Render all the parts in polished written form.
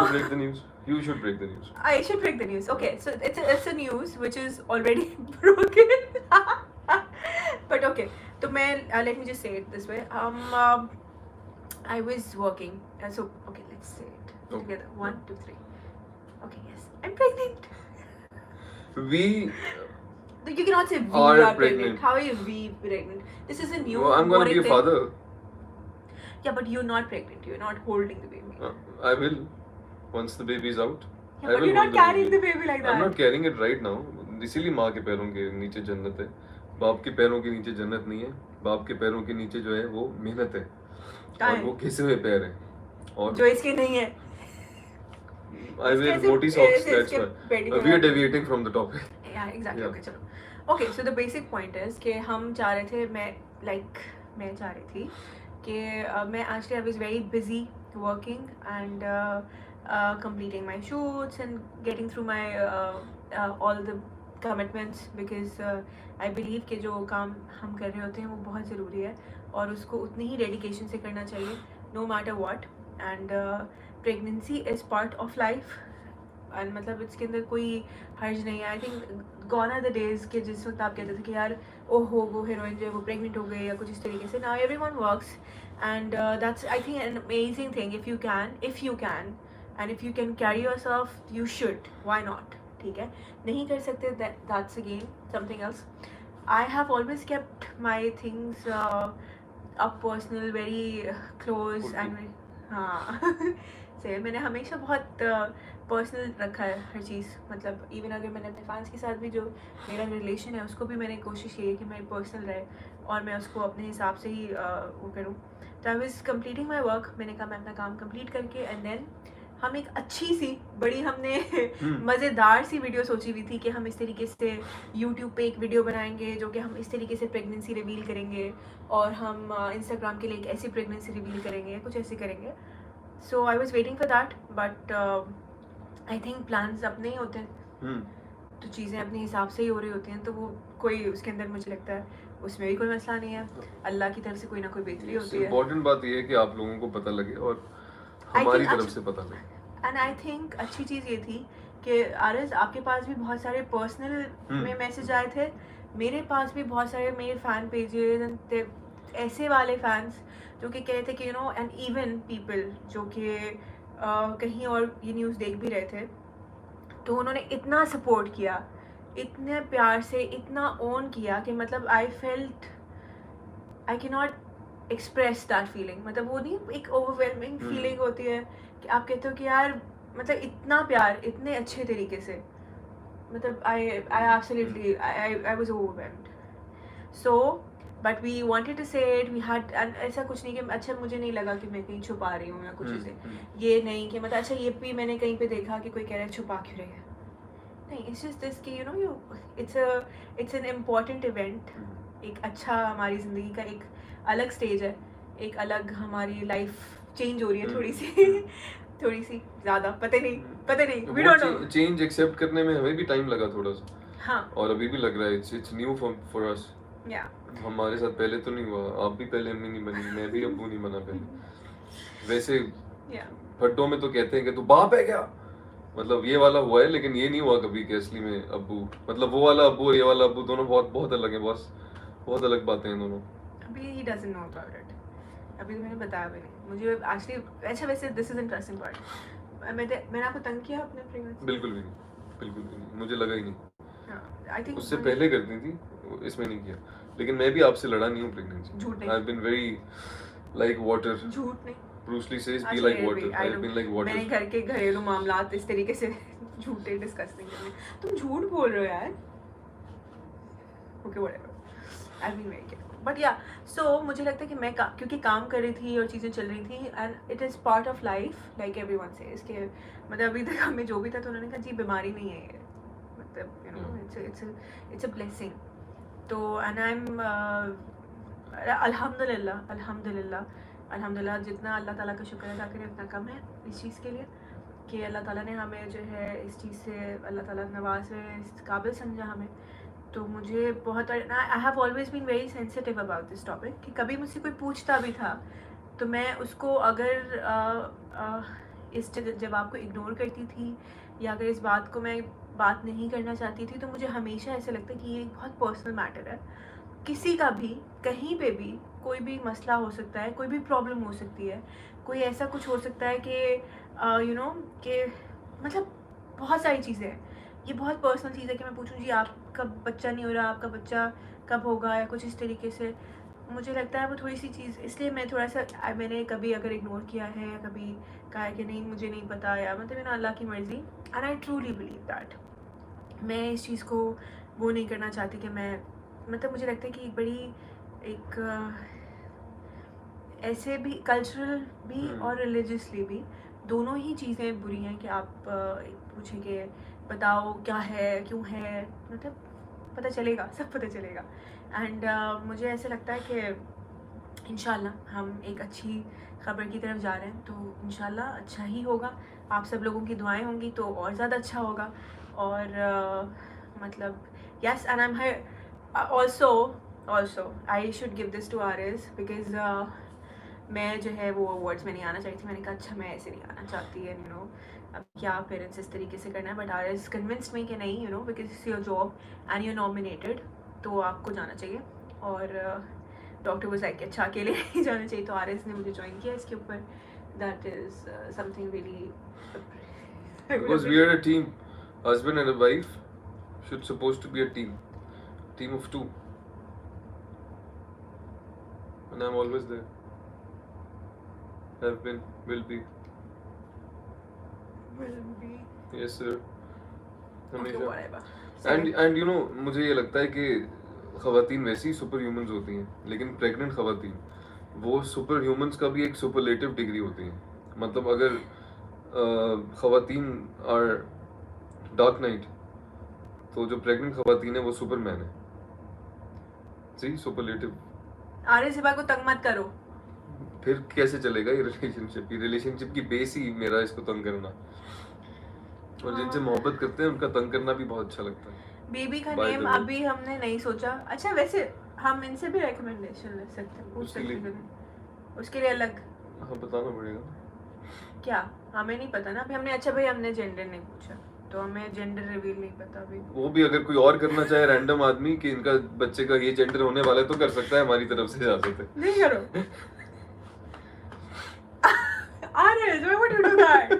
to break the news. You should break the news. I should break the news. Okay, so it's a news which is already broken. But okay, so let me just say it this way. I was working, so okay, let's say it together. 1, 2, 3. Okay, yes, I'm pregnant. We You cannot say we are are pregnant. pregnant. How are you we pregnant? This is a new. well, I'm gonna be a boring thing. father. Yeah, but you're not pregnant. You're not holding the baby. I will. Once the baby is out. Yeah, but you're not carrying the baby like that. I'm not carrying it right now. इसीलिए माँ के पैरों के नीचे जन्नत है. बाप के पैरों के नीचे जन्नत नहीं है. बाप के पैरों के नीचे जो है वो मेहनत है. और वो घिसे हुए पैर हैं. और जो इसके नहीं है. I wear moti socks. That's why. We are deviating from the topic. Yeah, exactly. Yeah. Okay, चलो. Okay, so the basic point is कि हम चाह रहे थे मैं चाह रही थी कि मैं actually I was very busy working and completing my shoots and getting through my all the commitments because I believe कि जो काम हम कर रहे होते हैं वो बहुत ज़रूरी है और उसको उतनी ही डेडिकेशन से करना चाहिए no matter what and pregnancy is part of life and मतलब इसके अंदर कोई हर्ज नहीं है. I think gone are the days के जिस वक्त आप कहते थे कि यार ओहो वो हीरोइन जो है वो प्रेग्नेंट हो गई या कुछ इस तरीके से. Now everyone works and that's I think an amazing thing if you can and if you can carry yourself you should. Why not. ठीक है, नहीं कर सकते that's again something else. I have always kept my things up personal very close and हाँ से मैंने हमेशा बहुत पर्सनल रखा है हर चीज़. मतलब इवन अगर मैंने अपने फैंस के साथ भी जो मेरा रिलेशन है उसको भी मैंने कोशिश की है कि मैं पर्सनल रहे और मैं उसको अपने हिसाब से ही वो करूँ. तो I was completing my work. मैंने कहा मैं अपना काम कंप्लीट करके एंड देन हम एक अच्छी सी बड़ी हमने मज़ेदार सी वीडियो सोची हुई थी कि हम इस तरीके से यूट्यूब पे एक वीडियो बनाएंगे जो कि हम इस तरीके से प्रेगनेंसी रिवील करेंगे और हम इंस्टाग्राम के लिए एक ऐसी प्रेगनेंसी रिवील करेंगे कुछ ऐसे करेंगे. So I was waiting for that but I think plans अपने ही होते हैं तो चीज़ें अपने हिसाब से ही हो रही होती हैं तो वो कोई उसके अंदर मुझे लगता है उसमें भी कोई मसला नहीं है. अल्लाह की तरफ से कोई ना कोई बेहतरी होती है. इम्पोर्टेंट बात ये है कि आप लोगों को पता लगे और हमारी तरफ से पता लगे. एंड आई थिंक अच्छी चीज़ ये थी कि आरज़ आपके पास भी बहुत सारे पर्सनल में मैसेज आए थे. मेरे पास भी बहुत सारे मेरे फ़ैन पेजेस ऐसे वाले फैंस जो कि कहते थे कि you know and even people जो कि कहीं और ये न्यूज़ देख भी रहे थे तो उन्होंने इतना सपोर्ट किया इतने प्यार से इतना ओन किया कि मतलब I felt I can not express that feeling. मतलब वो नहीं एक ओवरवेलमिंग फीलिंग होती है कि आप कहते हो कि यार मतलब इतना प्यार इतने अच्छे तरीके से मतलब I absolutely I was overwhelmed. So but we wanted to say it we had ऐसा कुछ नहीं कि अच्छा मुझे नहीं लगा कि मैं कहीं छुपा रही हूँ या कुछ चीज़ें. ये नहीं कि मतलब अच्छा ये भी मैंने कहीं पे देखा कि कोई कह रहा है छुपा क्यों रहे हैं. नहीं, इट्स जस्ट दिस कि you know you it's an important event. एक अच्छा हमारी ज़िंदगी का एक अलग स्टेज है. एक अलग हमारी लाइफ चेंज हो रही है थोड़ी सी ज़्यादा पता नहीं we don't know. Change accept करने में हमें भी टाइम लगा थोड़ा सा. हाँ, और अभी भी लग रहा है इट्स न्यू फॉर अस. हमारे साथ पहले तो नहीं हुआ. आप भी पहले अम्मी नहीं बनी मैं भी अब्बू नहीं बना पहले. वैसे फड्डों में तो कहते हैं कि तू बाप है क्या. मतलब ये वाला हुआ है लेकिन ये नहीं हुआ कभी कि असली में अब्बू मतलब वो वाला अब्बू और ये वाला अब्बू दोनों बहुत अलग है बॉस. बहुत अलग बातें हैं दोनों. अभी he doesn't know about it. अभी तो मैंने बताया भी नहीं. मुझे एक्चुअली अच्छा वैसे दिस इज इंटरेस्टिंग पार्ट. मैंने आपको तंग किया अपने प्रेगनेंसी. बिल्कुल भी नहीं. मुझे लगा ही नहीं. आई थिंक उससे पहले करती थी इसमें नहीं किया. लेकिन मैं भी आपसे लड़ा नहीं हूँ प्रेगनेंसी. झूठ नहीं. I have been very like water. झूठ नहीं. Bruce Lee says be like water. I have been like water. मैंने घर के घरेलू मामलात इस तरीके से झूठे डिस्कसिंग करने. तुम झूठ बोल रहे हो यार. Okay, whatever. I've been very careful. But yeah, so मुझे लगता है कि मैं क्योंकि काम कर रही थी और चीज़ें चल रही थी and it is part of life like everyone says कि मतलब अभी तक हमें जो भी था तो उन्होंने कहा जी बीमारी नहीं है ये. मतलब you know it's a blessing. तो and I'm अल्हम्दुलिल्लाह जितना अल्लाह ताला का शुक्र अदा करें उतना कम है इस चीज़ के लिए कि अल्लाह ताला ने हमें जो है इस चीज़ से अल्लाह ताला नवाज रहे इस काबिल समझा हमें. तो मुझे बहुत I have always been very sensitive about this topic कि कभी मुझसे कोई पूछता भी था तो मैं उसको अगर इस जब आपको इग्नोर करती थी या अगर इस बात को मैं बात नहीं करना चाहती थी, तो मुझे हमेशा ऐसा लगता है कि ये एक बहुत पर्सनल मैटर है। किसी का भी कहीं पे भी कोई भी मसला हो सकता है, कोई भी प्रॉब्लम हो सकती है, कोई ऐसा कुछ हो सकता है कि यू नो कि मतलब बहुत सारी चीज़ें हैं। ये बहुत पर्सनल चीज़ है कि मैं पूछूं जी आपका बच्चा नहीं हो रहा, आपका बच्चा कब होगा, या कुछ इस तरीके से। मुझे लगता है वो थोड़ी सी चीज़, इसलिए मैं थोड़ा सा मैंने कभी अगर इग्नोर किया है या कभी कहा है कि नहीं मुझे नहीं पता, या मतलब ना अल्लाह की मर्ज़ी। And I truly believe that मैं इस चीज़ को वो नहीं करना चाहती कि मैं, मतलब मुझे लगता है कि एक बड़ी एक ऐसे भी कल्चरल भी और रिलीजियसली भी दोनों ही चीज़ें बुरी हैं कि आप पूछें कि बताओ क्या है, क्यों है, मतलब पता चलेगा, सब पता चलेगा। एंड मुझे ऐसा लगता है कि इंशाल्लाह हम एक अच्छी खबर की तरफ जा रहे हैं, तो इंशाल्लाह अच्छा ही होगा। आप सब लोगों की दुआएं होंगी तो और ज़्यादा अच्छा होगा। और मतलब yes, and I am here also I should give this to Aariz because मैं जो है वो वर्ड्स में नहीं आना चाहती थी। मैंने कहा अच्छा मैं ऐसे नहीं आना चाहती है, यू नो अब क्या पेरेंट्स इस तरीके से करना है, बट आरिज़ कन्विंस्ड मी कि नहीं, you know because it's your job and you nominated, तो आपको जाना चाहिए। और डॉक्टर वाज लाइक अच्छा अकेले नहीं जाना चाहिए, तो आरिज़ ने मुझे ज्वाइन किया इसके ऊपर। That is something really Because we are a team, husband and a wife should supposed to be a team of two, and I'm always there. Have been, will be. Yes sir. हमेशा. Okay, whatever. And you know मुझे ये लगता है कि ख़वातीन वैसी super humans होती हैं, लेकिन प्रेग्नेंट ख़वातीन वो सुपर ह्यूमंस का भी एक सुपरलेटिव डिग्री होती हैं। मतलब अगर ख़वातीन आर डार्क नाइट, तो जो प्रेग्नेंट ख़वातीन है वो सुपरमैन है। जी, सुपरलेटिव। आरिज़ हिबा को तंग मत करो। फिर कैसे चलेगा ये रिलेशनशिप की बेस ही मेरा इसको तंग करना। और जिनसे मोहब्बत करते हैं उनका तंग करना भी बहुत अच्छा लगता है। बेबी का नेम अभी हमने नहीं सोचा। अच्छा वैसे हम इनसे भी रिकमेंडेशन ले सकते हैं, पूछ सकते हैं उसके लिए अलग। हाँ बताना पड़ेगा। क्या हमें नहीं पता ना अभी हमने। अच्छा भाई हमने जेंडर नहीं पूछा, तो हमें जेंडर रिवील नहीं पता अभी। वो भी अगर कोई और करना चाहे रैंडम आदमी कि इनका बच्चे का ये जेंडर होने वाला है तो कर सकता है, हमारी तरफ से इजाजत है। नहीं करो। Aris, why would you do that?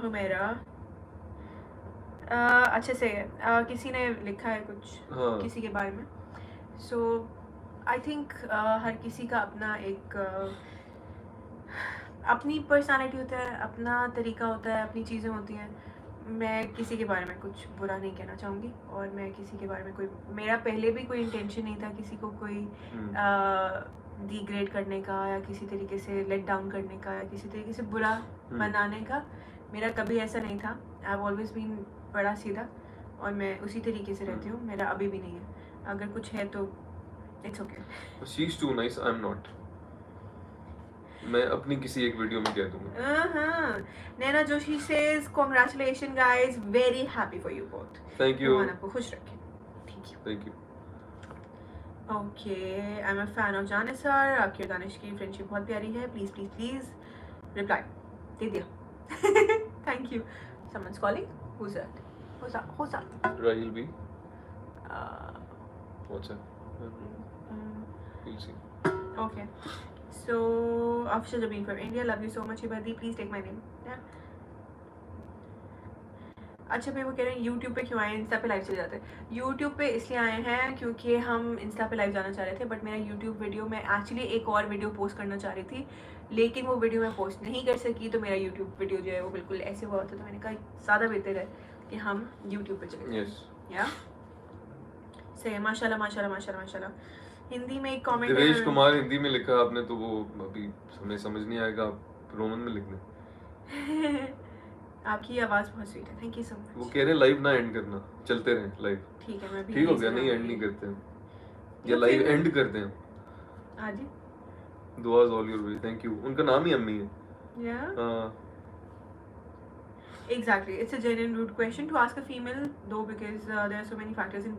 Humaira अच्छे से किसी ने लिखा है कुछ किसी के बारे में। सो आई थिंक हर किसी का अपना एक अपनी पर्सनालिटी होता है, अपना तरीका होता है, अपनी चीज़ें होती हैं। मैं किसी के बारे में कुछ बुरा नहीं कहना चाहूँगी, और मैं किसी के बारे में कोई, मेरा पहले भी कोई इंटेंशन नहीं था किसी को कोई डिग्रेड करने का या किसी तरीके से लेट डाउन करने का या किसी तरीके से बुरा बनाने का। मेरा कभी ऐसा नहीं था। आई हैव ऑलवेज बीन बड़ा सीधा, और मैं उसी तरीके से रहती हूँ। मेरा अभी भी नहीं है। अगर कुछ है तो it's okay. She is too nice, I am not. मैं अपनी किसी एक वीडियो में कह दूंगा। Naina Joshi says congratulation guys, very happy for you both. Thank you. भगवान आपको खुश रखे। Thank you. Okay, I am a fan of Janishar. आपकी और दानिश की फ्रेंडशिप बहुत प्यारी है। प्लीज प्लीज प्लीज रिप्लाई दे दिया। Thank you. Someone's calling. Who's that? Who's that? Rahil B. What's that? We'll see. Okay. So, Afsha Jabin from India. Love you so much, Ibadi. Please take my name. Yeah. अच्छा भाई वो कह रहे हैं YouTube पे क्यों आए, Insta पे लाइव चले जाते हैं। यूट्यूब पे इसलिए आए हैं क्योंकि हम इंस्टा पे लाइव जाना चाह रहे थे, बट मेरा यूट्यूब वीडियो में एक्चुअली एक और वीडियो पोस्ट करना चाह रही थी, लेकिन वो वीडियो मैं पोस्ट नहीं कर सकी। तो मेरा यूट्यूब वीडियो जो है वो बिल्कुल ऐसे हुआ था, तो मैंने कहा ज़्यादा बेहतर है कि हम यूट्यूब पे चले। या सही है। माशाल्लाह माशाल्लाह माशाल्लाह माशाल्लाह। हिंदी में एक कमेंट देवेश कुमार हिंदी में लिखा आपने, तो वो अभी हमें समझ नहीं आएगा, आप रोमन में लिख दें। आपकी आवाज़ बहुत स्वीट है, थैंक यू सो मच। वो कह रहे हैं लाइव ना एंड करना, चलते रहें लाइव। ठीक है, मैं भी ठीक हो गया। नहीं एंड नहीं करते हैं, या लाइव एंड करते हैं। हाँ जी। दुआज all your way. Thank you. उनका नाम ही अम्मी है। या exactly, it's a genuine rude question to ask a female though, because there are so many factors in